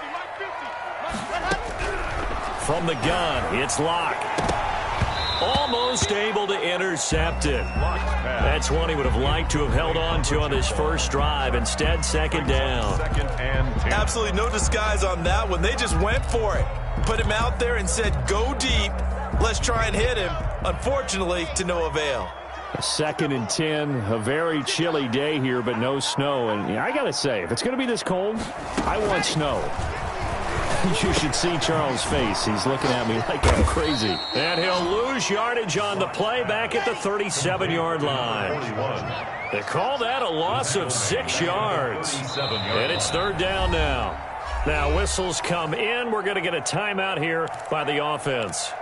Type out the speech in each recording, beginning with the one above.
50, like 50. From the gun, it's Locke. Almost able to intercept it. That's one he would have liked to have held on to on his first drive. Instead, second down. Second and 10. Absolutely no disguise on that one. They just went for it. Put him out there and said, go deep. Let's try and hit him. Unfortunately, to no avail. Second and 10, a very chilly day here, but no snow. And I got to say, if it's going to be this cold, I want snow. You should see Charles' face. He's looking at me like I'm crazy. And he'll lose yardage on the play back at the 37-yard line. They call that a loss of 6 yards. And it's third down now. Now whistles come in. We're going to get a timeout here by the offense.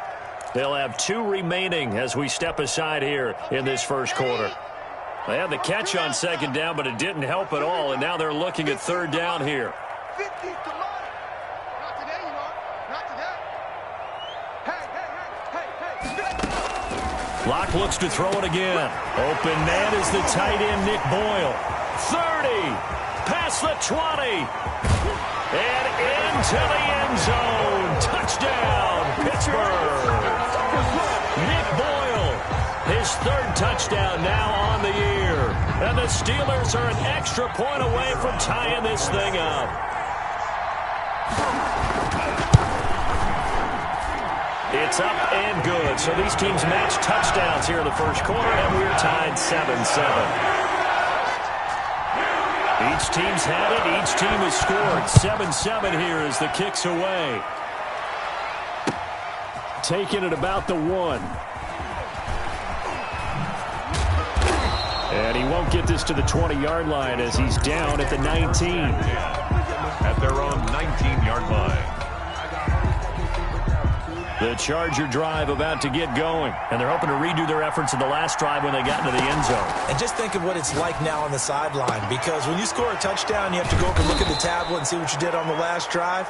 They'll have 2 remaining as we step aside here in this first quarter. They had the catch on second down, but it didn't help at all. And now they're looking at third down here. Locke looks to throw it again. Open man is the tight end, Nick Boyle. 30, past the 20, and into the end zone. Touchdown, Pittsburgh. Nick Boyle, his 3rd touchdown now on the year. And the Steelers are an extra point away from tying this thing up. It's up and good. So these teams match touchdowns here in the first quarter, and we're tied 7-7. Each team's had it. Each team has scored. 7-7 here as the kick's away. Taking it about the 1. And he won't get this to the 20-yard line as he's down at the 19. At their own 19-yard line. The Charger drive about to get going. And they're hoping to redo their efforts in the last drive when they got into the end zone. And just think of what it's like now on the sideline. Because when you score a touchdown, you have to go up and look at the tablet and see what you did on the last drive.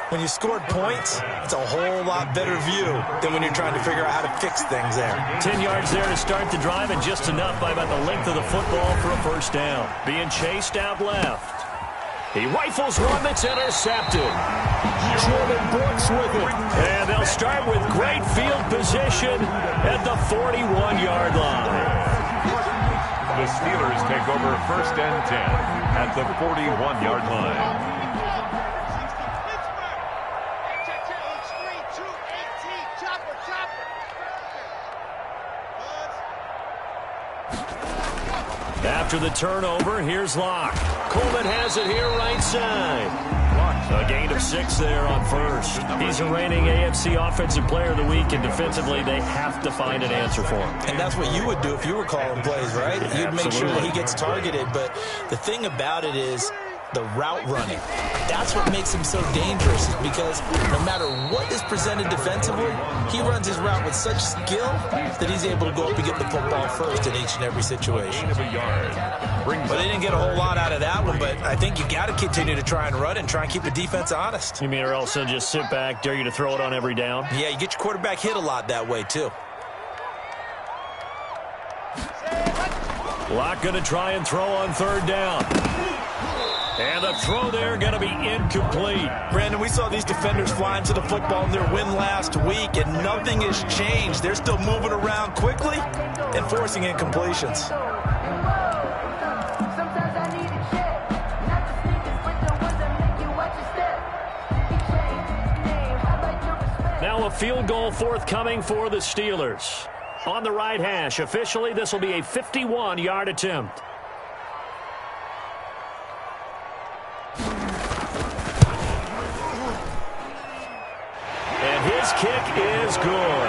When you scored points, it's a whole lot better view than when you're trying to figure out how to fix things there. 10 yards there to start the drive, and just enough by about the length of the football for a first down. Being chased out left. He rifles one that's intercepted. Jordan Brooks with it. And they'll start with great field position at the 41-yard line. The Steelers take over first and 10 at the 41-yard line. After the turnover, here's Locke. Coleman has it here right side. A gain of 6 there on first. He's a reigning AFC Offensive Player of the Week, and defensively they have to find an answer for him. And that's what you would do if you were calling plays, right? You'd make sure that he gets targeted. But the thing about it is the route running. That's what makes him so dangerous, is because no matter what is presented defensively, he runs his route with such skill that he's able to go up and get the football first in each and every situation. But they didn't get a whole lot out of that one, but I think you got to continue to try and run and try and keep the defense honest. You mean, or else they'll just sit back, dare you to throw it on every down? Yeah, you get your quarterback hit a lot that way, too. Locke going to try and throw on third down. And the throw there going to be incomplete. Brandon, we saw these defenders flying to the football in their win last week, and nothing has changed. They're still moving around quickly and forcing incompletions. Now a field goal forthcoming for the Steelers. On the right hash, officially this will be a 51-yard attempt. And his kick is good.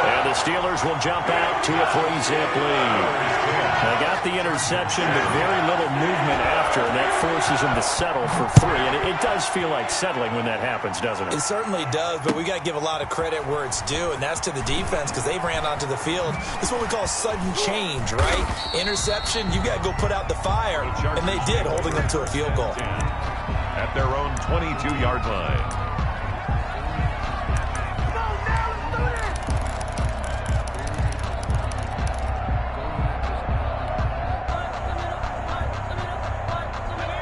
And the Steelers will jump out to a 3-zip lead. They got the interception, but very little movement after, and that forces them to settle for 3. And it does feel like settling when that happens, doesn't it? It certainly does, but we got to give a lot of credit where it's due, and that's to the defense, because they ran onto the field. This is what we call sudden change, right? Interception, you got to go put out the fire, and they did, holding them to a field goal. At their own 22-yard line.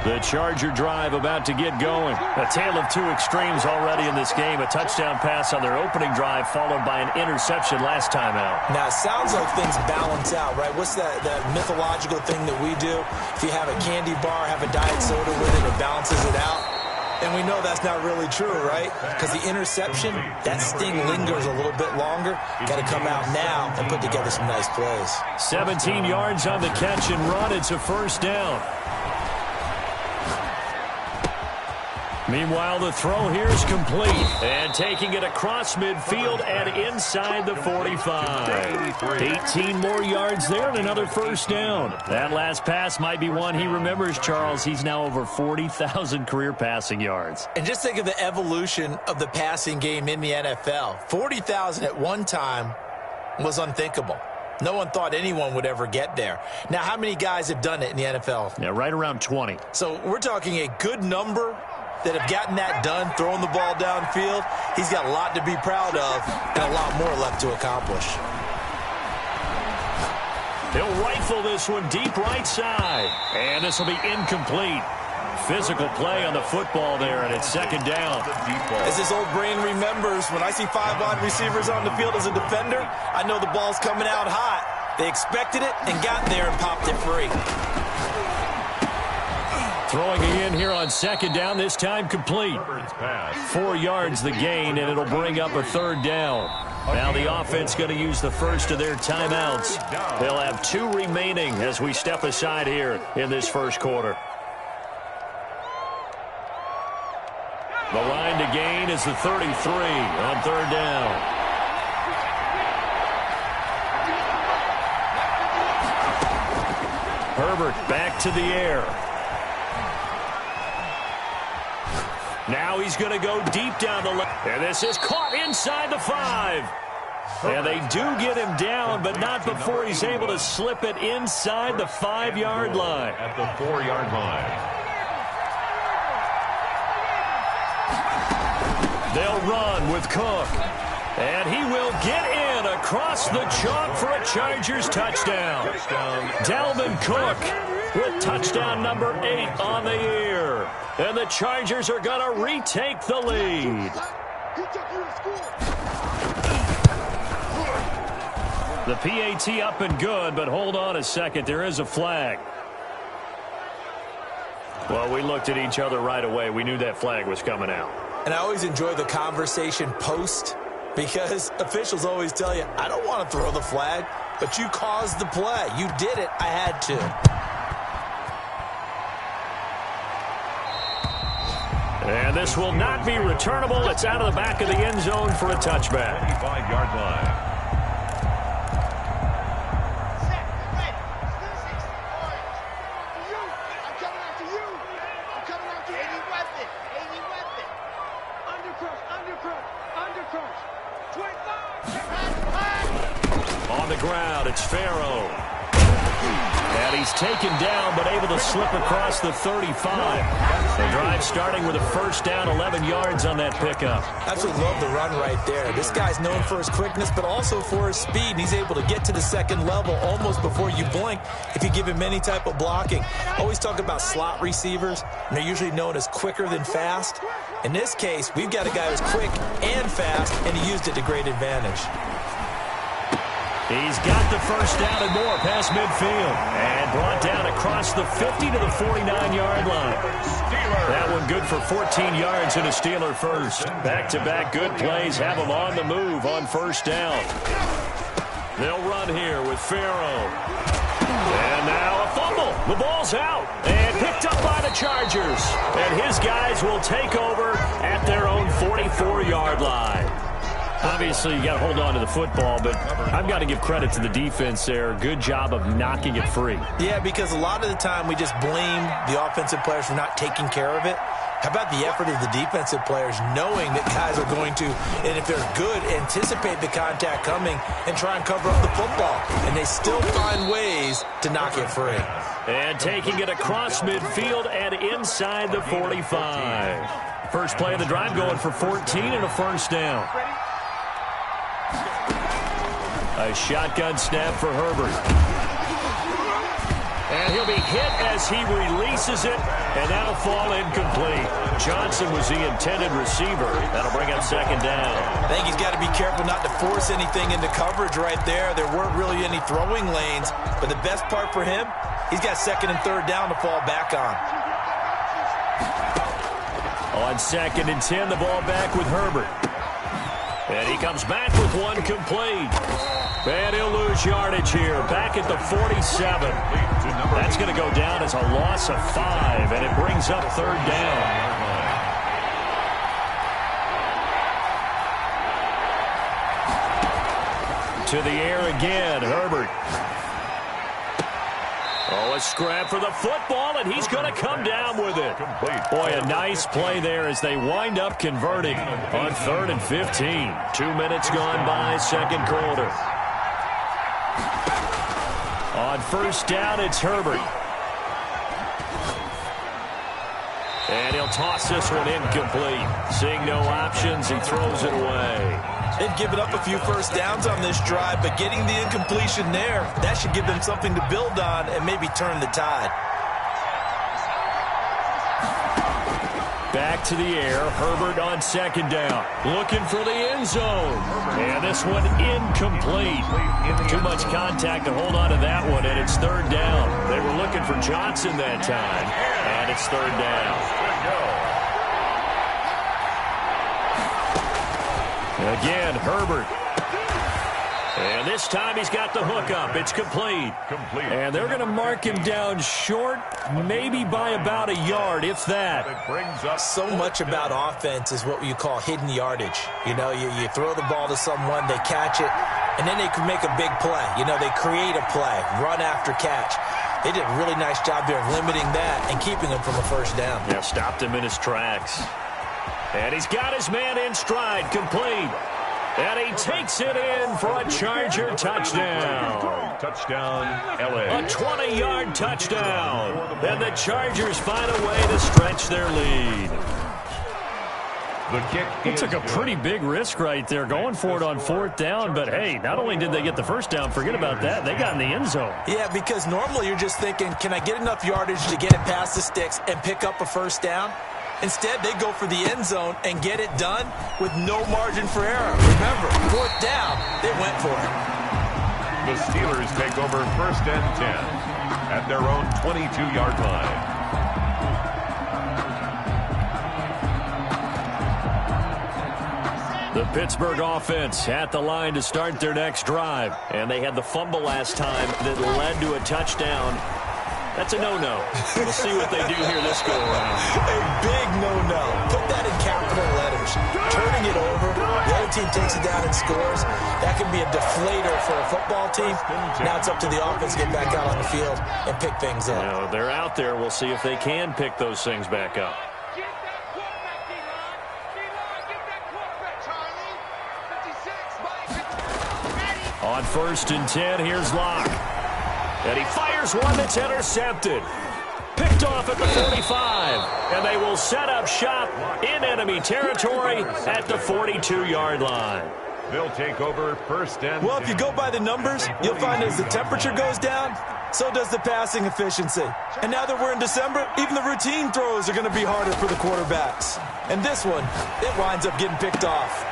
The Charger drive about to get going. A tale of two extremes already in this game. A touchdown pass on their opening drive followed by an interception last time out. Now, it sounds like things balance out, right? What's that mythological thing that we do? If you have a candy bar, have a diet soda with it, it balances it out. And we know that's not really true, right? Because the interception, that sting lingers a little bit longer. Got to come out now and put together some nice plays. 17 yards on the catch and run. It's a first down. Meanwhile, the throw here is complete. And taking it across midfield and inside the 45. 18 more yards there and another first down. That last pass might be one he remembers, Charles. He's now over 40,000 career passing yards. And just think of the evolution of the passing game in the NFL. 40,000 at one time was unthinkable. No one thought anyone would ever get there. Now, how many guys have done it in the NFL? Yeah, right around 20. So we're talking a good number that have gotten that done, throwing the ball downfield. He's got a lot to be proud of and a lot more left to accomplish. He'll rifle this one deep right side. And this will be incomplete. Physical play on the football there, and it's second down. As this old brain remembers, when I see 5 wide receivers on the field as a defender, I know the ball's coming out hot. They expected it and got there and popped it free. Throwing again here on second down, this time complete. 4 yards the gain, and it'll bring up a third down. Now the offense going to use the first of their timeouts. They'll have 2 remaining as we step aside here in this first quarter. The line to gain is the 33 on third down. Herbert back to the air. Now he's going to go deep down the left. And this is caught inside the 5. And they do get him down, but not before he's able to slip it inside the 5-yard line. At the 4-yard line. They'll run with Cook. And he will get in across the chalk for a Chargers touchdown. Dalvin Cook with touchdown number 8 on the year. And the Chargers are going to retake the lead. The PAT up and good, but hold on a second. There is a flag. Well, we looked at each other right away. We knew that flag was coming out. And I always enjoy the conversation post, because officials always tell you, I don't want to throw the flag, but you caused the play. You did it. I had to. And this will not be returnable. It's out of the back of the end zone for a touchback. 25-yard line. On the ground, it's Farrow. And he's taken down, but able to slip across the 35. The drive starting with a first down, 11 yards on that pickup. Absolutely love the run right there. This guy's known for his quickness, but also for his speed. And he's able to get to the second level almost before you blink if you give him any type of blocking. Always talk about slot receivers, and they're usually known as quicker than fast. In this case, we've got a guy who's quick and fast, and he used it to great advantage. He's got the first down and more past midfield. And brought down across the 50 to the 49-yard line. That one good for 14 yards and a Steeler first. Back-to-back good plays have him on the move on first down. They'll run here with Farrow. And now a fumble. The ball's out and picked up by the Chargers. And his guys will take over at their own 44-yard line. Obviously, you got to hold on to the football, but I've got to give credit to the defense there. Good job of knocking it free. Yeah, because a lot of the time we just blame the offensive players for not taking care of it. How about the effort of the defensive players knowing that guys are going to, and if they're good, anticipate the contact coming and try and cover up the football. And they still find ways to knock it free. And taking it across midfield and inside the 45. First play of the drive going for 14 and a first down. A shotgun snap for Herbert. And he'll be hit as he releases it, and that'll fall incomplete. Johnson was the intended receiver. That'll bring up second down. I think he's got to be careful not to force anything into coverage right there. There weren't really any throwing lanes, but the best part for him, he's got second and third down to fall back on. On second and 10, the ball back with Herbert. And he comes back with one complete. And he'll lose yardage here, back at the 47. That's going to go down as a loss of 5, and it brings up third down. To the air again, Herbert. Oh, a scrap for the football, and he's going to come down with it. Boy, a nice play there as they wind up converting on 3rd and 15. 2 minutes gone by, second quarter. On first down, it's Herbert. And he'll toss this one incomplete. Seeing no options, he throws it away. They've given up a few first downs on this drive, but getting the incompletion there, that should give them something to build on and maybe turn the tide. Back to the air, Herbert on second down. Looking for the end zone. And this one incomplete. Too much contact to hold on to that one, and it's third down. They were looking for Johnson that time, and it's third down. Again, Herbert. And this time he's got the hook up. It's complete. And they're going to mark him down short, maybe by about a yard, if that. So much about offense is what you call hidden yardage. You know, you throw the ball to someone, they catch it, and then they can make a big play. You know, they create a play, run after catch. They did a really nice job there of limiting that and keeping him from a first down. Yeah, stopped him in his tracks. And he's got his man in stride, complete. And he takes it in for a Charger touchdown. Touchdown, LA. A 20-yard touchdown. And the Chargers find a way to stretch their lead. The kick. It took a pretty big risk right there going for it on fourth down. But, hey, not only did they get the first down, forget about that, they got in the end zone. Yeah, because normally you're just thinking, can I get enough yardage to get it past the sticks and pick up a first down? Instead, they go for the end zone and get it done with no margin for error. Remember, fourth down, they went for it. The Steelers take over first and 10 at their own 22-yard line. The Pittsburgh offense at the line to start their next drive. And they had the fumble last time that led to a touchdown. That's a no-no. We'll see what they do here this go-around. A big no-no. Put that in capital letters. Turning it over, the other team takes it down and scores. That can be a deflator for a football team. Now it's up to the offense to get back out on the field and pick things up. You know, they're out there. We'll see if they can pick those things back up. On first and 10, here's Locke. And he fires one that's intercepted. Picked off at the 45. And they will set up shop in enemy territory at the 42-yard line. They'll take over first and 10. Well, if you go by the numbers, you'll find as the temperature goes down, so does the passing efficiency. And now that we're in December, even the routine throws are going to be harder for the quarterbacks. And this one, it winds up getting picked off.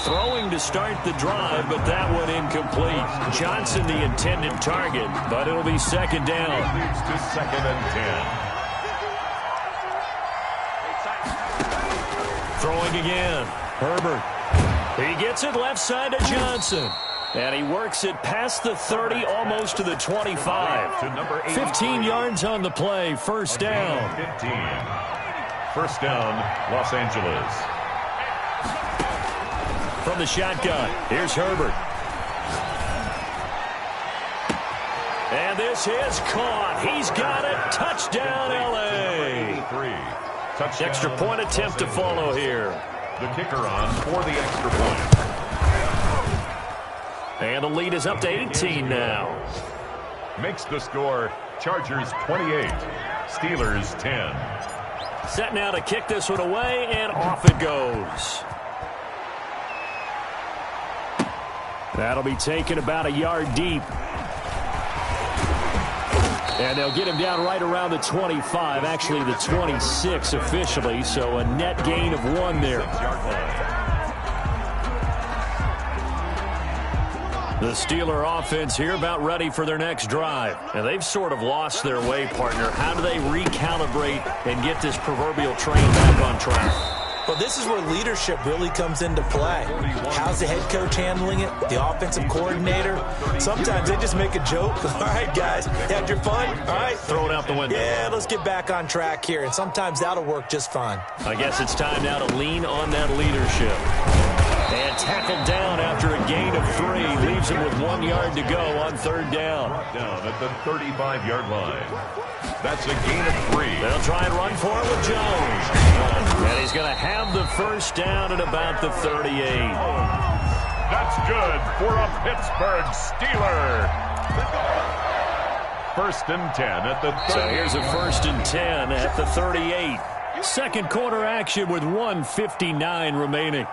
Throwing to start the drive, but that one incomplete. Johnson the intended target, but it'll be second down. It leads to second and 10. Throwing again. Herbert. He gets it left side to Johnson. And he works it past the 30, almost to the 25. To number 15 yards on the play, first down. 15. First down, Los Angeles. From the shotgun, here's Herbert. And this is caught. He's got it. Touchdown, L.A. Touchdown. Extra point attempt to follow here. The kicker on for the extra point. And the lead is up to 18 now. Makes the score Chargers 28, Steelers 10. Set now to kick this one away, and off it goes. That'll be taken about a yard deep. And they'll get him down right around the 25, actually the 26 officially, so a net gain of 1 there. The Steeler offense here about ready for their next drive. And they've sort of lost their way, partner. How do they recalibrate and get this proverbial train back on track? Well, this is where leadership really comes into play. How's the head coach handling it? The offensive coordinator? Sometimes they just make a joke. All right, guys, had your fun? All right. Throw it out the window. Yeah, let's get back on track here. And sometimes that'll work just fine. I guess it's time now to lean on that leadership. And tackled down after a gain of 3. Leaves him with 1 yard to go on 3rd down. Down at the 35-yard line. That's a gain of 3. They'll try and run for it with Jones. And he's going to have the first down at about the 38. That's good for a Pittsburgh Steeler. 1st and 10 at the 38. So here's a 1st and 10 at the 38. Second quarter action with 1:59 remaining.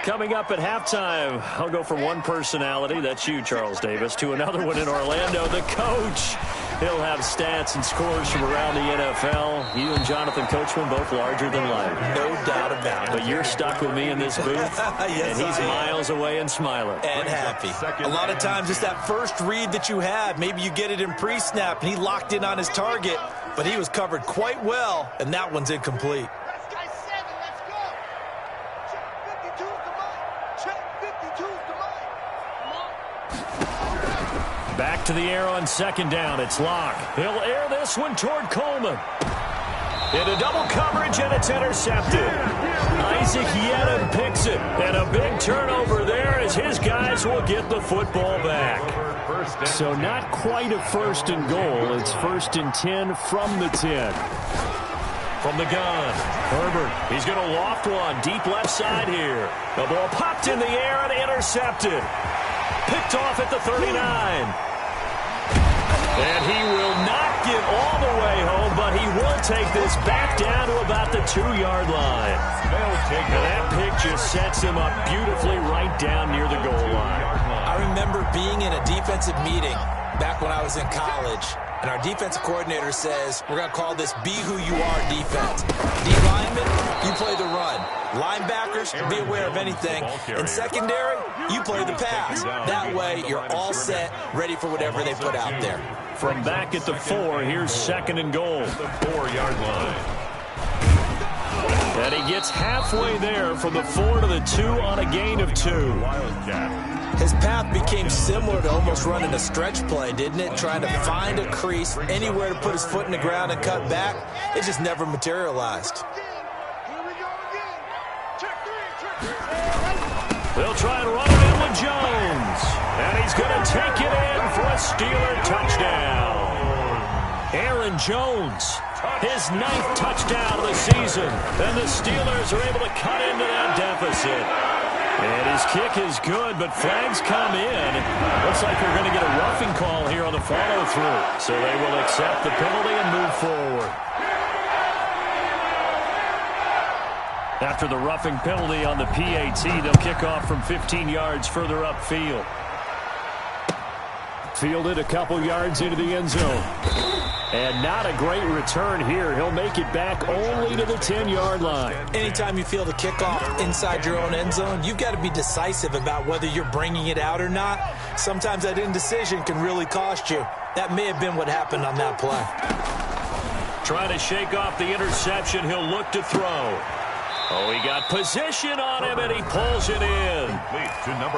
Coming up at halftime, I'll go from one personality, that's you, Charles Davis, to another one in Orlando, the coach. He'll have stats and scores from around the NFL. You and Jonathan Coachman both larger than life. No doubt about it. But you're stuck with me in this booth, yes, and he's miles away and smiling. And happy. A lot of times it's that first read that you have. Maybe you get it in pre-snap, and he locked in on his target, but he was covered quite well, and that one's incomplete. Back to the air on 2nd down. It's Locke. He'll air this one toward Coleman. Into double coverage, and it's intercepted. Isaac Yedem picks it. And a big turnover there as his guys will get the football back. So not quite a 1st and goal. It's 1st and 10 from the 10. From the gun, Herbert. He's going to loft one deep left side here. The ball popped in the air and intercepted. Picked off at the 39. And he will not get all the way home, but he will take this back down to about the 2-yard line. And that pick just sets him up beautifully right down near the goal line. I remember being in a defensive meeting back when I was in college, and our defensive coordinator says, we're going to call this Be Who You Are defense. D lineman, you play the run. Linebackers, be aware of anything. And secondary, you play the pass. That way, you're all set, ready for whatever they put out there. From back at the 4, here's 2nd and goal. The 4-yard line. And he gets halfway there from the 4 to the 2 on a gain of 2. His path became similar to almost running a stretch play, didn't it? Trying to find a crease, anywhere to put his foot in the ground and cut back. It just never materialized. They'll try and run it in with Jones. And he's going to take it in for a Steeler touchdown. Aaron Jones, his 9th touchdown of the season. And the Steelers are able to cut into that deficit. And his kick is good, but flags come in. Looks like they're going to get a roughing call here on the follow-through. So they will accept the penalty and move forward. After the roughing penalty on the PAT, they'll kick off from 15 yards further upfield. Fielded a couple yards into the end zone. And not a great return here. He'll make it back only to the 10-yard line. Anytime you field a kickoff inside your own end zone, you've got to be decisive about whether you're bringing it out or not. Sometimes that indecision can really cost you. That may have been what happened on that play. Trying to shake off the interception. He'll look to throw. Oh, he got position on him, and he pulls it in.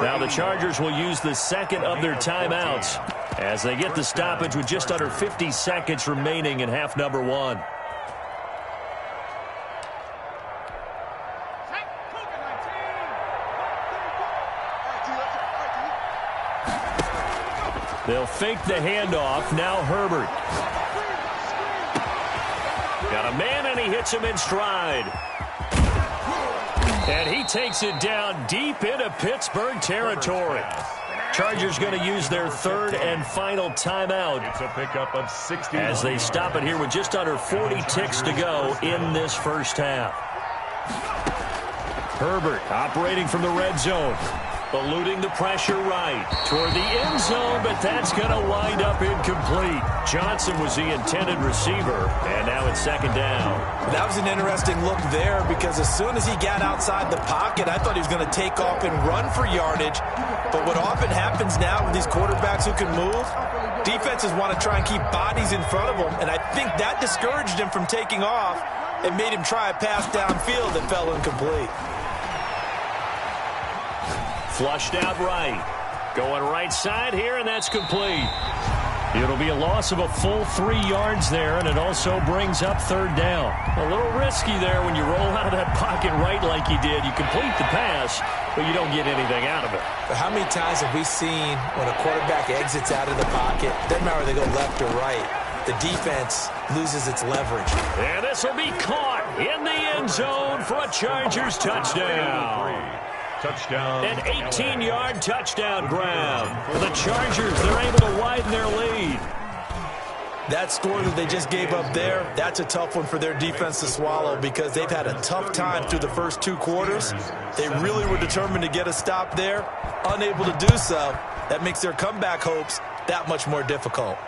Now the Chargers will use the 2nd of their timeouts as they get the stoppage with just under 50 seconds remaining in half number 1. They'll fake the handoff. Now Herbert. Got a man, and he hits him in stride. And he takes it down deep into Pittsburgh territory. Chargers going to use their 3rd and final timeout It's a pickup of 60 as they stop it here with just under 40 ticks to go in this first half. Herbert operating from the red zone. Eluding the pressure right toward the end zone, but that's going to wind up incomplete. Johnson was the intended receiver, and now it's second down. That was an interesting look there because as soon as he got outside the pocket, I thought he was going to take off and run for yardage. But what often happens now with these quarterbacks who can move, defenses want to try and keep bodies in front of them, and I think that discouraged him from taking off and made him try a pass downfield that fell incomplete. Flushed out right. Going right side here, and that's complete. It'll be a loss of a full 3 yards there, and it also brings up third down. A little risky there when you roll out of that pocket right like you did. You complete the pass, but you don't get anything out of it. But how many times have we seen when a quarterback exits out of the pocket, doesn't matter whether they go left or right, the defense loses its leverage. And this will be caught in the end zone for a Chargers touchdown. Touchdown. An 18-yard touchdown grab. The Chargers, they're able to widen their lead. That score that they just gave up there, that's a tough one for their defense to swallow because they've had a tough time through the first 2 quarters. They really were determined to get a stop there, unable to do so. That makes their comeback hopes that much more difficult.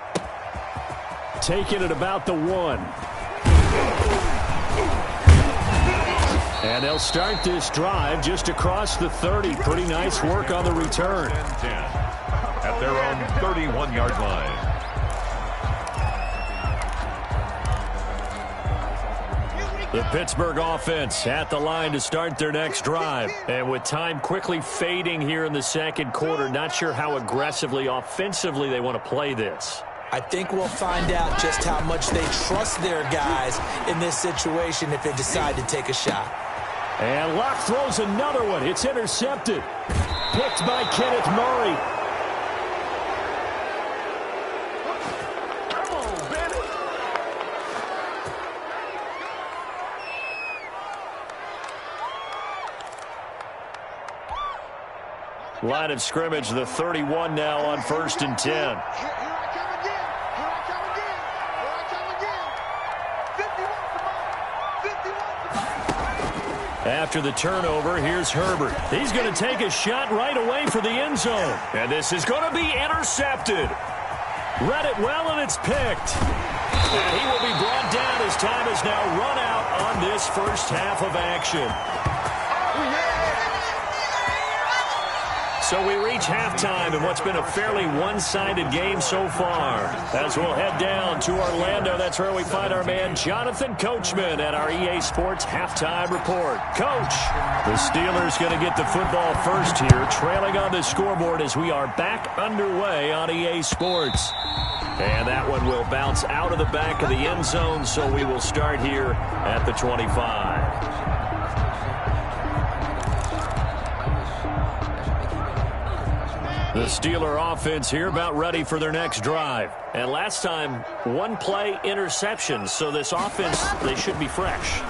Taking it about the 1. And they'll start this drive just across the 30. Pretty nice work on the return. 10 at their own 31-yard line. The Pittsburgh offense at the line to start their next drive. And with time quickly fading here in the second quarter, not sure how aggressively, offensively they want to play this. I think we'll find out just how much they trust their guys in this situation if they decide to take a shot. And Locke throws another one. It's intercepted. Picked by Kenneth Murray. Line of scrimmage, the 31 now on 1st and 10. After the turnover, here's Herbert. He's going to take a shot right away for the end zone. And this is going to be intercepted. Read it well, and it's picked. And he will be brought down as time has now run out on this first half of action. So we reach halftime in what's been a fairly one-sided game so far. As we'll head down to Orlando, that's where we find our man Jonathan Coachman at our EA Sports Halftime Report. Coach, the Steelers going to get the football first here, trailing on the scoreboard as we are back underway on EA Sports. And that one will bounce out of the back of the end zone, so we will start here at the 25. The Steeler offense here about ready for their next drive. And last time, 1-play interception. So this offense, they should be fresh.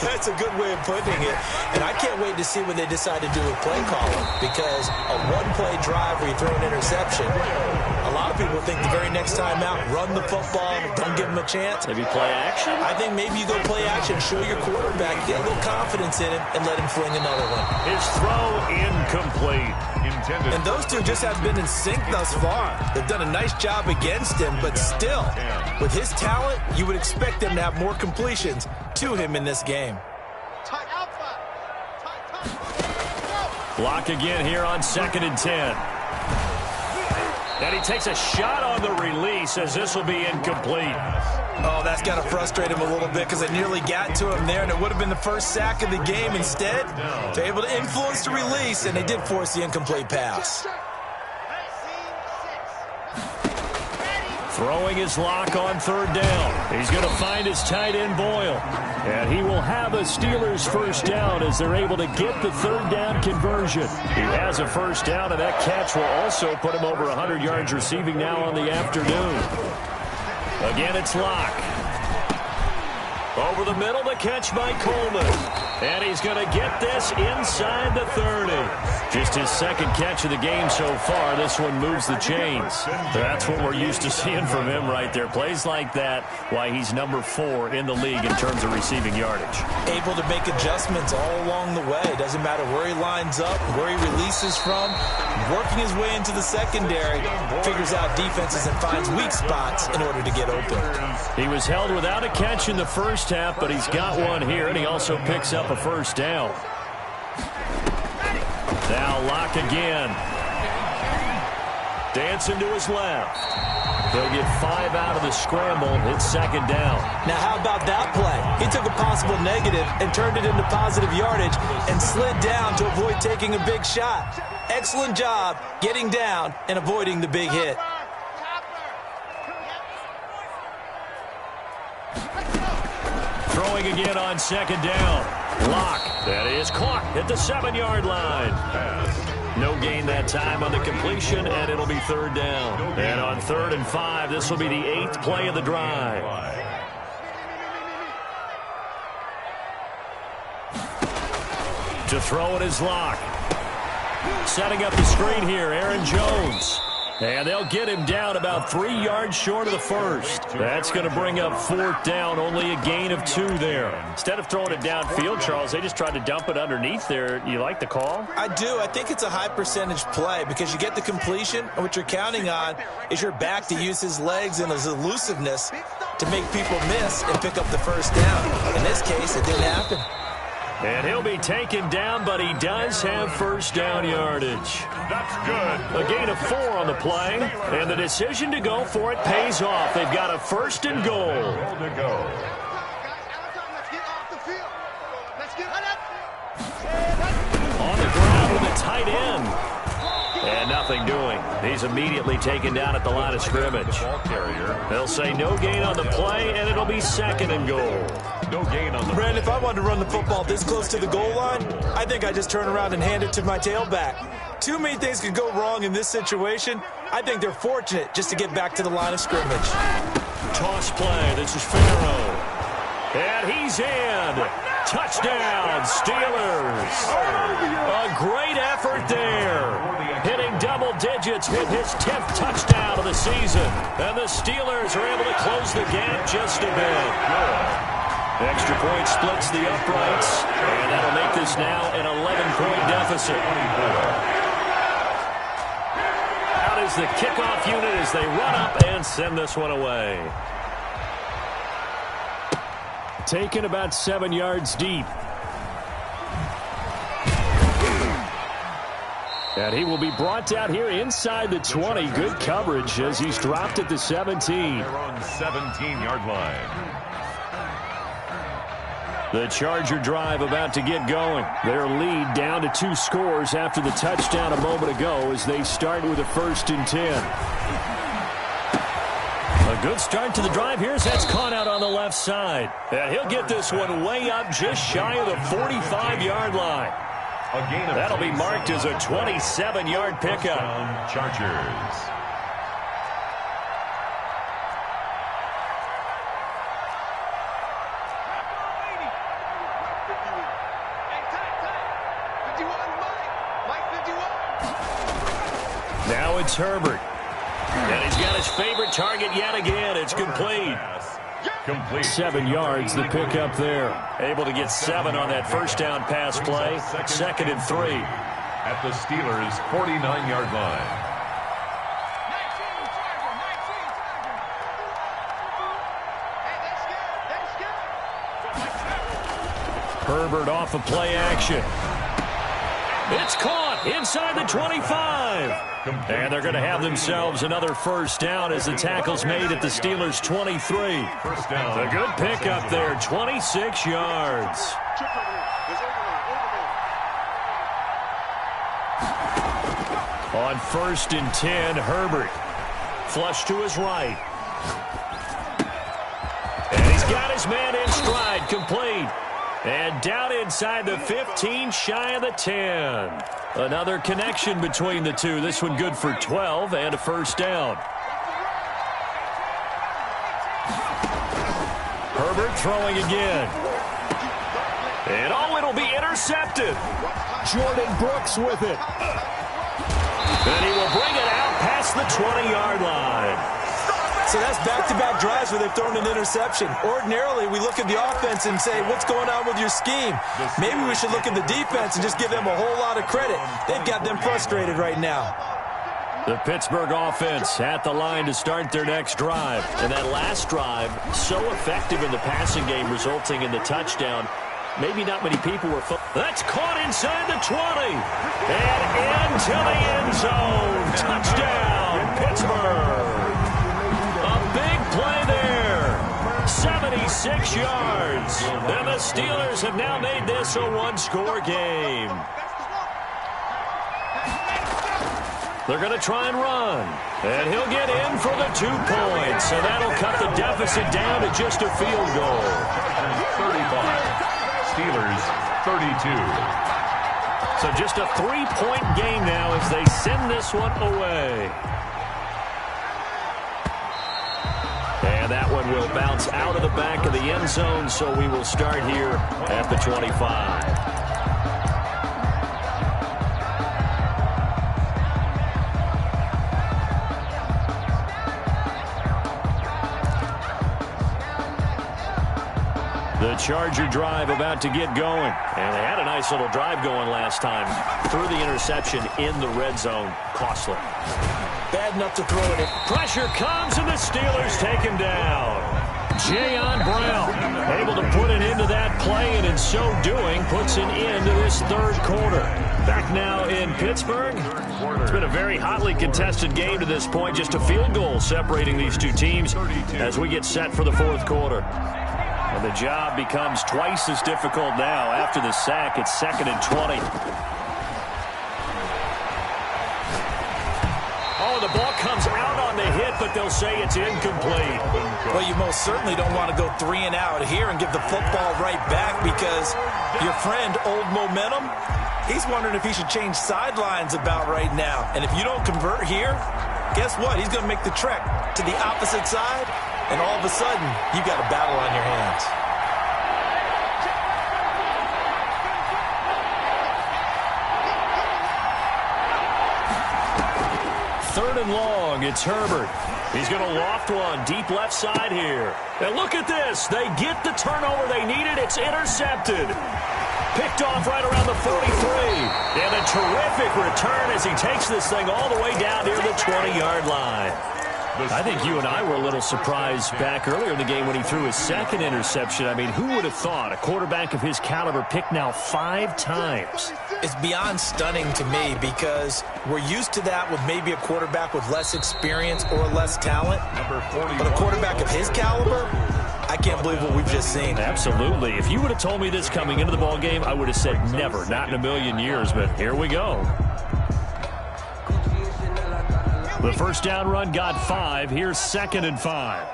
That's a good way of putting it. And I can't wait to see what they decide to do with play calling. Because a 1-play drive where you throw an interception, a lot of people think the very next time out, run the football, don't give them a chance. Maybe play action? I think maybe you go play action, show your quarterback, get a little confidence in him, and let him fling another one. His throw incomplete. Intended. And those two just have been in sync thus far. They've done a nice job against him, but still, with his talent, you would expect them to have more completions to him in this game. Block again here on 2nd and 10. And he takes a shot on the release as this will be incomplete. Oh, that's got to frustrate him a little bit because it nearly got to him there, and it would have been the first sack of the game. Instead, they're able to influence the release, and they did force the incomplete pass. Throwing his lock on 3rd down. He's going to find his tight end, Boyle. And he will have a Steelers first down as they're able to get the 3rd down conversion. He has a first down, and that catch will also put him over 100 yards receiving now on the afternoon. Again, it's Locke. Over the middle, the catch by Coleman. And he's going to get this inside the 30. Just his second catch of the game so far. This one moves the chains. That's what we're used to seeing from him right there. Plays like that, why he's number 4 in the league in terms of receiving yardage. Able to make adjustments all along the way. Doesn't matter where he lines up, where he releases from. Working his way into the secondary, figures out defenses and finds weak spots in order to get open. He was held without a catch in the first half, but he's got one here, and he also picks up a first down. Now Locke again. Dancing to his left. He'll get 5 out of the scramble. It's second down. Now how about that play? He took a possible negative and turned it into positive yardage and slid down to avoid taking a big shot. Excellent job getting down and avoiding the big hit. Throwing again on second down. Locke. That is caught at the 7-yard line. No gain that time on the completion, and it'll be third down. And on 3rd and 5, this will be the 8th play of the drive. To throw it is Locke. Setting up the screen here, Aaron Jones. And they'll get him down about 3 yards short of the first. That's going to bring up 4th down, only a gain of 2 there. Instead of throwing it downfield, Charles, they just tried to dump it underneath there. You like the call? I do. I think it's a high percentage play because you get the completion, and what you're counting on is your back to use his legs and his elusiveness to make people miss and pick up the first down. In this case, it didn't happen. And he'll be taken down, but he does have first down yardage. That's good. A gain of 4 on the play, and the decision to go for it pays off. They've got a 1st and goal. To go. On the ground with a tight end. And nothing doing. He's immediately taken down at the line of scrimmage. They'll say no gain on the play, and it'll be 2nd and goal. No gain on the Brandon, if I wanted to run the football this close to the goal line, I think I just turn around and hand it to my tailback. Too many things could go wrong in this situation. I think they're fortunate just to get back to the line of scrimmage. Toss play. This is Farrow. And he's in. Touchdown, Steelers. A great effort there. Hitting double digits with his 10th touchdown of the season. And the Steelers are able to close the gap just a bit. Extra point splits the uprights, and that'll make this now an 11-point deficit. Out is the kickoff unit as they run up and send this one away. Taken about 7 yards deep. And he will be brought down here inside the 20. Good coverage as he's dropped at the 17. They're on 17-yard line. The Charger drive about to get going. Their lead down to 2 scores after the touchdown a moment ago as they start with a 1st and 10. A good start to the drive here as that's caught out on the left side. And he'll get this one way up just shy of the 45-yard line. That'll be marked as a 27-yard pickup. Chargers. Now it's Herbert. And he's got his favorite target yet again. It's complete. 7 yards, the pickup there. Able to get 7 on that first down pass play. 2nd and 3. At the Steelers' 49-yard line. Herbert off of play action. It's caught inside the 25. And they're going to have themselves another first down as the tackle's made at the Steelers' 23. A good pickup there, 26 yards. On 1st and 10, Herbert. Flush to his right. And he's got his man in stride, complete. And down inside the 15, shy of the 10. Another connection between the two. This one good for 12 and a first down. Herbert Herbert throwing again. And it'll be intercepted. Jordan Brooks with it. And he will bring it out past the 20-yard line. So that's back-to-back drives where they've thrown an interception. Ordinarily, we look at the offense and say, what's going on with your scheme? Maybe we should look at the defense and just give them a whole lot of credit. They've got them frustrated right now. The Pittsburgh offense at the line to start their next drive. And that last drive, so effective in the passing game, resulting in the touchdown. Maybe not many people were. That's caught inside the 20. And into the end zone. Touchdown, Pittsburgh. A big play there. 76 yards. And the Steelers have now made this a one-score game. They're going to try and run. And he'll get in for the 2 points. And that'll cut the deficit down to just a field goal. 35. Steelers 32. So just a 3-point game now as they send this one away. And that one will bounce out of the back of the end zone, so we will start here at the 25. The Charger drive about to get going. And they had a nice little drive going last time. Threw the interception in the red zone. Costly. Bad enough to throw it in. Pressure comes, and the Steelers take him down. Jayon Brown able to put it into that play, and in so doing, puts an end to this third quarter. Back now in Pittsburgh. It's been a very hotly contested game to this point. Just a field goal separating these two teams as we get set for the fourth quarter. And the job becomes twice as difficult now after the sack. It's 2nd and 20. Oh, the ball comes out on the hit, but they'll say it's incomplete. Well, you most certainly don't want to go 3 and out here and give the football right back because your friend, Old Momentum, he's wondering if he should change sidelines about right now. And if you don't convert here, guess what? He's going to make the trek to the opposite side. And all of a sudden, you've got a battle on your hands. Third and long, it's Herbert. He's going to loft one deep left side here. And look at this. They get the turnover they needed. It's intercepted. Picked off right around the 43. And a terrific return as he takes this thing all the way down near the 20-yard line. I think you and I were a little surprised back earlier in the game when he threw his second interception. I mean, who would have thought a quarterback of his caliber picked now 5 times? It's beyond stunning to me because we're used to that with maybe a quarterback with less experience or less talent. But a quarterback of his caliber, I can't believe what we've just seen. Absolutely. If you would have told me this coming into the ball game, I would have said never, not in a million years. But here we go. The first down run got 5. Here's 2nd and 5.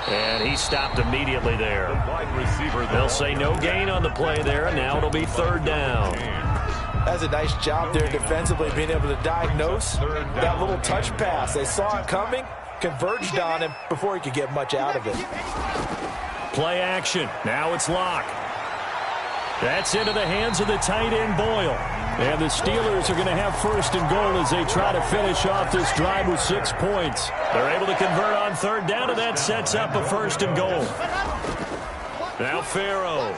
And he stopped immediately there. They'll say no gain on the play there, and now it'll be 3rd down. That's a nice job there defensively, being able to diagnose that little touch pass. They saw it coming, converged on him before he could get much out of it. Play action. Now it's Locke. That's into the hands of the tight end, Boyle. And the Steelers are going to have 1st and goal as they try to finish off this drive with 6 points. They're able to convert on 3rd down, and that sets up a 1st and goal. Now Farrow.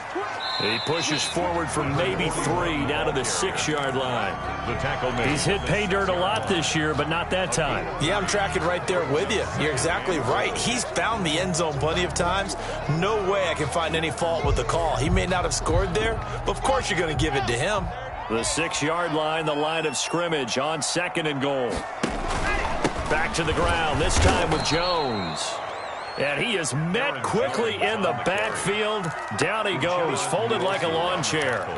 He pushes forward for maybe 3 down to the 6-yard line. The tackle made. He's hit pay dirt a lot this year, but not that time. Yeah, I'm tracking right there with you. You're exactly right. He's found the end zone plenty of times. No way I can find any fault with the call. He may not have scored there, but of course you're going to give it to him. The 6-yard line, the line of scrimmage on 2nd and goal. Back to the ground, this time with Jones. And he is met quickly in the backfield. Down he goes, folded like a lawn chair.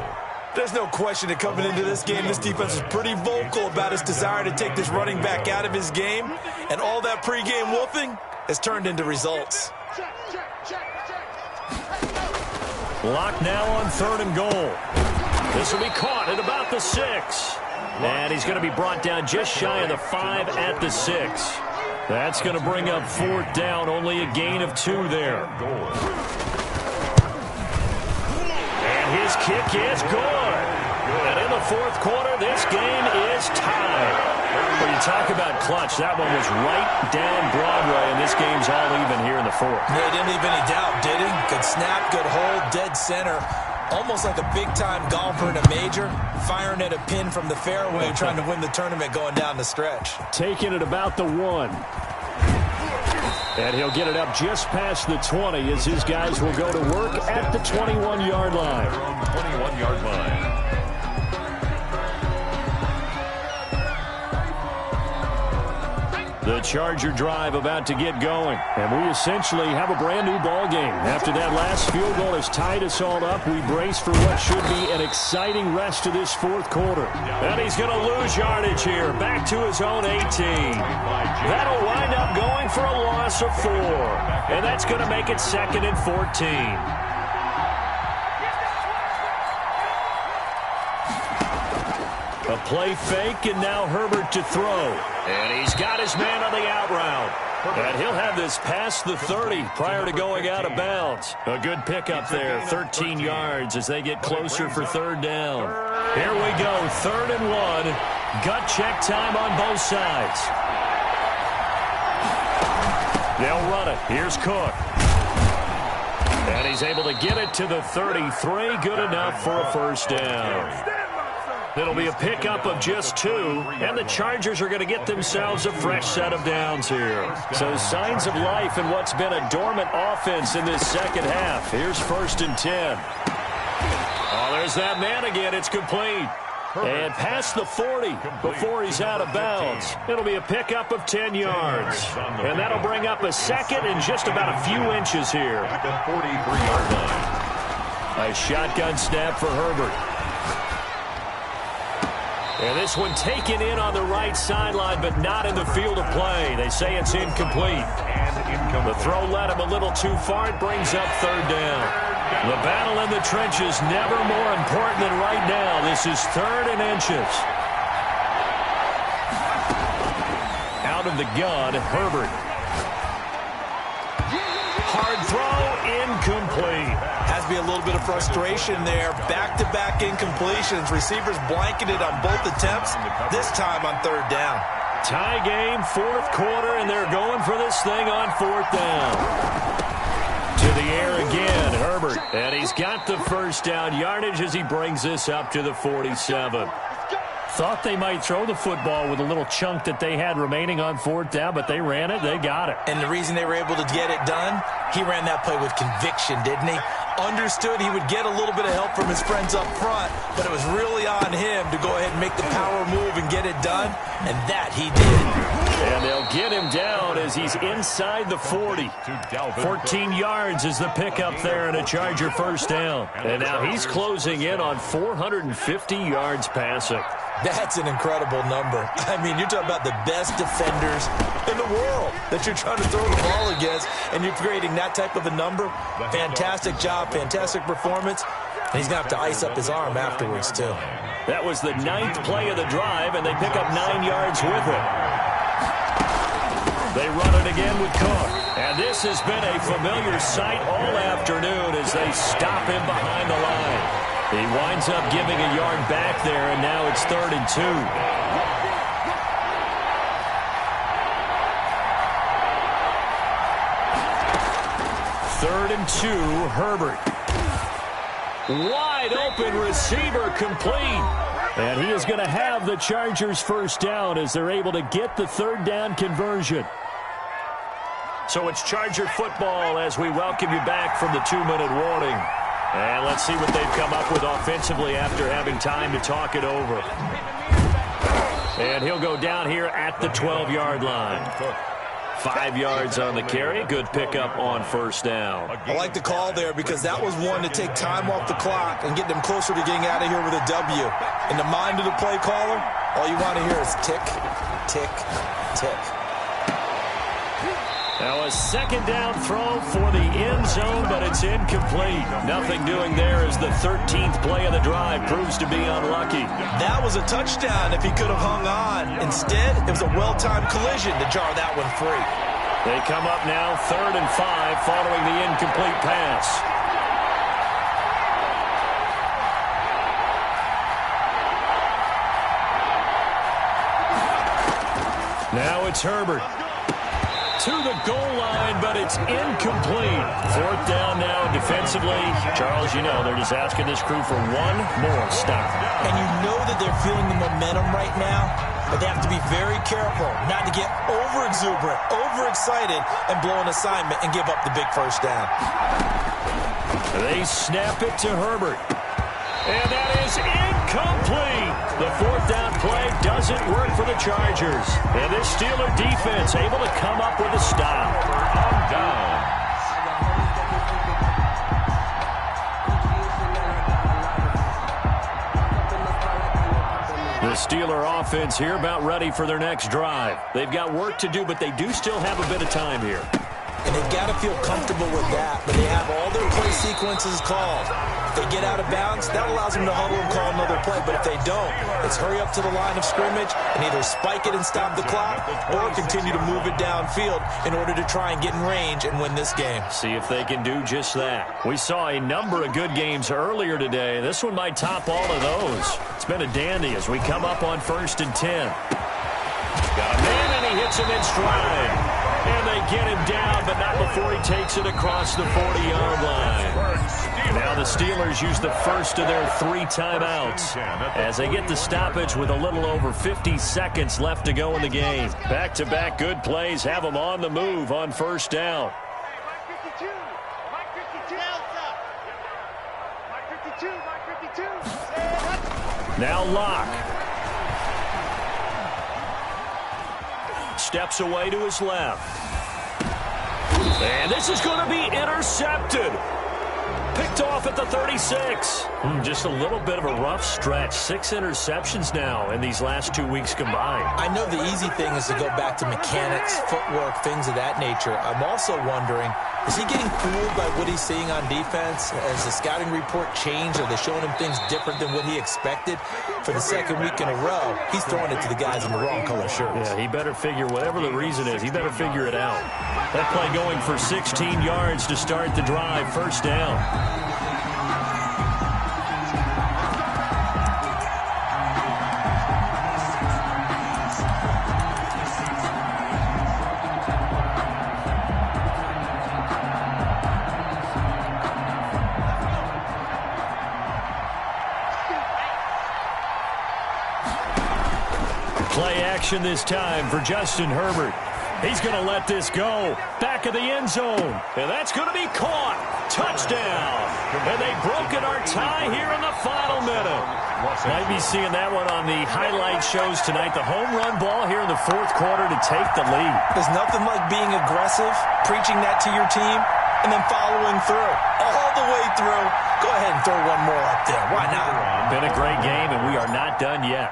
There's no question that coming into this game, this defense is pretty vocal about his desire to take this running back out of his game. And all that pregame wolfing has turned into results. Lock now on 3rd and goal. This will be caught at about the 6. And he's going to be brought down just shy of the 5 at the 6. That's going to bring up 4th down, only a gain of 2 there. And his kick is good. And in the 4th quarter, this game is tied. When you talk about clutch, that one was right down Broadway, and this game's all even here in the 4th. Yeah, he didn't leave any doubt, did he? Good snap, good hold, dead center. Almost like a big-time golfer in a major, firing at a pin from the fairway, trying to win the tournament going down the stretch. Taking it about the 1. And he'll get it up just past the 20 as his guys will go to work at the 21-yard line. 21-yard line. The Charger drive about to get going. And we essentially have a brand new ball game. After that last field goal has tied us all up, we brace for what should be an exciting rest of this 4th quarter. And he's going to lose yardage here. Back to his own 18. That'll wind up going for a loss of 4. And that's going to make it 2nd and 14. A play fake, and now Herbert to throw. And he's got his man on the out route. And he'll have this past the 30 prior to going out of bounds. A good pickup there, 13 yards as they get closer for 3rd down. Here we go, 3rd and 1. Gut check time on both sides. They'll run it. Here's Cook. And he's able to get it to the 33. Good enough for a 1st down. It'll be a pickup of just 2, and the Chargers are going to get themselves a fresh set of downs here. So signs of life in what's been a dormant offense in this 2nd half. Here's 1st and 10. Oh, there's that man again. It's complete. And past the 40 before he's out of bounds. It'll be a pickup of 10 yards. And that'll bring up a 2nd and just about a few inches here. At the 43-yard line. A shotgun snap for Herbert. And this one taken in on the right sideline, but not in the field of play. They say it's incomplete. The throw led him a little too far. It brings up 3rd down. The battle in the trenches never more important than right now. This is 3rd and inches. Out of the gun, Herbert. Hard throw, incomplete. Has to be a little bit of frustration there. Back-to-back incompletions. Receivers blanketed on both attempts, this time on 3rd down. Tie game, 4th quarter, and they're going for this thing on 4th down. To the air again, Herbert. And he's got the 1st down yardage as he brings this up to the 47. Thought they might throw the football with a little chunk that they had remaining on 4th down, but they ran it, they got it. And the reason they were able to get it done, he ran that play with conviction, didn't he? Understood he would get a little bit of help from his friends up front, but it was really on him to go ahead and make the power move and get it done, and that he did. And they'll get him down as he's inside the 40. 14 yards is the pickup there and a Charger 1st down. And now he's closing in on 450 yards passing. That's an incredible number. I mean, you're talking about the best defenders in the world that you're trying to throw the ball against, and you're creating that type of a number. Fantastic job, fantastic performance. And he's going to have to ice up his arm afterwards, too. That was the 9th play of the drive, and they pick up 9 yards with it. They run it again with Cook. And this has been a familiar sight all afternoon as they stop him behind the line. He winds up giving a yard back there, and now it's 3rd and 2. Third and 2, Herbert. Wide open receiver complete. And he is going to have the Chargers 1st down as they're able to get the 3rd down conversion. So it's Charger football as we welcome you back from the 2-minute warning. And let's see what they've come up with offensively after having time to talk it over. And he'll go down here at the 12-yard line. 5 yards on the carry. Good pickup on 1st down. I like the call there because that was one to take time off the clock and get them closer to getting out of here with a W. In the mind of the play caller, all you want to hear is tick, tick, tick. Now a second down throw for the end zone, but it's incomplete. Nothing doing there as the 13th play of the drive proves to be unlucky. That was a touchdown if he could have hung on. Instead, it was a well-timed collision to jar that one free. They come up now 3rd and 5 following the incomplete pass. Now it's Herbert. To the goal line, but it's incomplete. 4th down now defensively. Charles, you know, they're just asking this crew for one more stop. And you know that they're feeling the momentum right now, but they have to be very careful not to get over-exuberant, overexcited, and blow an assignment and give up the big first down. They snap it to Herbert. And that is incomplete. The 4th down play doesn't work for the Chargers. And this Steeler defense able to come up with a stop. On down. The Steeler offense here about ready for their next drive. They've got work to do, but they do still have a bit of time here. And they've got to feel comfortable with that, but they have all their play sequences called. If they get out of bounds, that allows them to huddle and call another play. But if they don't, it's hurry up to the line of scrimmage and either spike it and stop the clock or continue to move it downfield in order to try and get in range and win this game. See if they can do just that. We saw a number of good games earlier today. This one might top all of those. It's been a dandy as we come up on 1st and 10. Got a man, and he hits him in stride. And they get him down, but not before he takes it across the 40-yard line. Now the Steelers use the first of their 3 timeouts as they get the stoppage with a little over 50 seconds left to go in the game. Back-to-back good plays have them on the move on 1st down. Now Locke. Steps away to his left. And this is going to be intercepted. Picked off at the 36. Just a little bit of a rough stretch. 6 interceptions now in these last 2 weeks combined. I know the easy thing is to go back to mechanics, footwork, things of that nature. I'm also wondering, is he getting fooled by what he's seeing on defense? Has the scouting report changed? Are they showing him things different than what he expected? For the 2nd week in a row, he's throwing it to the guys in the wrong color shirts. Yeah, he better figure, whatever the reason is, he better figure it out. That play going for 16 yards to start the drive. 1st down. Play action this time for Justin Herbert. He's going to let this go. Back of the end zone. And that's going to be caught. Touchdown. And they've broken our tie here in the final minute. Might be seeing that one on the highlight shows tonight. The home run ball here in the 4th quarter to take the lead. There's nothing like being aggressive, preaching that to your team, and then following through. All the way through. Go ahead and throw one more up there. Why not? Been a great game, and we are not done yet.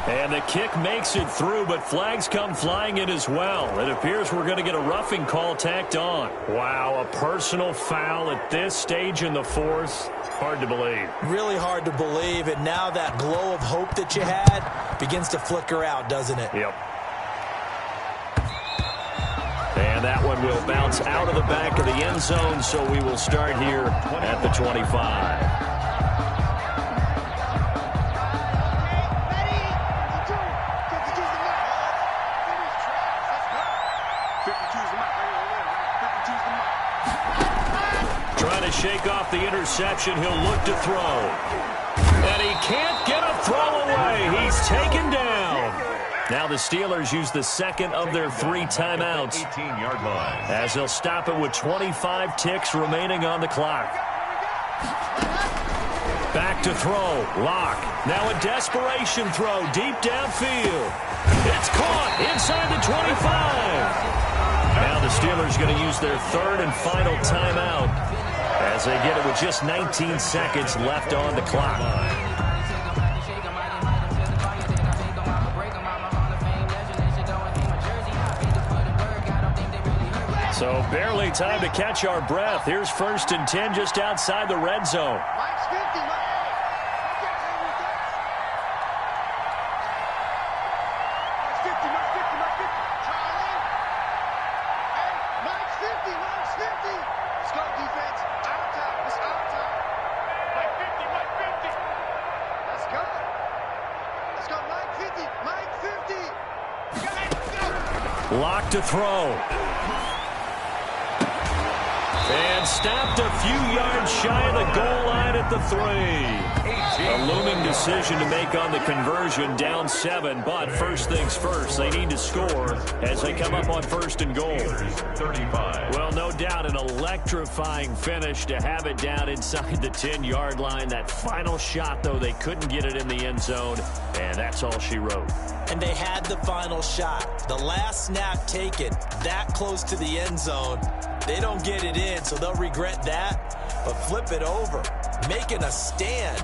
And the kick makes it through, but flags come flying in as well. It appears we're going to get a roughing call tacked on. Wow, a personal foul at this stage in the 4th. Hard to believe. Really hard to believe, and now that glow of hope that you had begins to flicker out, doesn't it? Yep. And that one will bounce out of the back of the end zone, so we will start here at the 25. Trying to shake off the interception. He'll look to throw. And he can't get a throw away. He's taken down. Now the Steelers use the 2nd of their 3 timeouts 18-yard line. as they'll stop it with 25 ticks remaining on the clock. Back to throw. Locke. Now a desperation throw deep downfield. It's caught inside the 25. Now the Steelers going to use their 3rd and final timeout as they get it with just 19 seconds left on the clock. So barely time to catch our breath. Here's 1st and 10 just outside the red zone. Mike's 50, Mike. Lock to throw. And stopped a few yards shy of the goal line at the 3. A looming decision to make on the conversion, down 7. But first things first, they need to score as they come up on 1st and goal. 35. Well, no doubt an electrifying finish to have it down inside the 10-yard line. That final shot, though, they couldn't get it in the end zone, and that's all she wrote. And they had the final shot. The last snap taken that close to the end zone. They don't get it in, so they'll regret that. But flip it over, making a stand.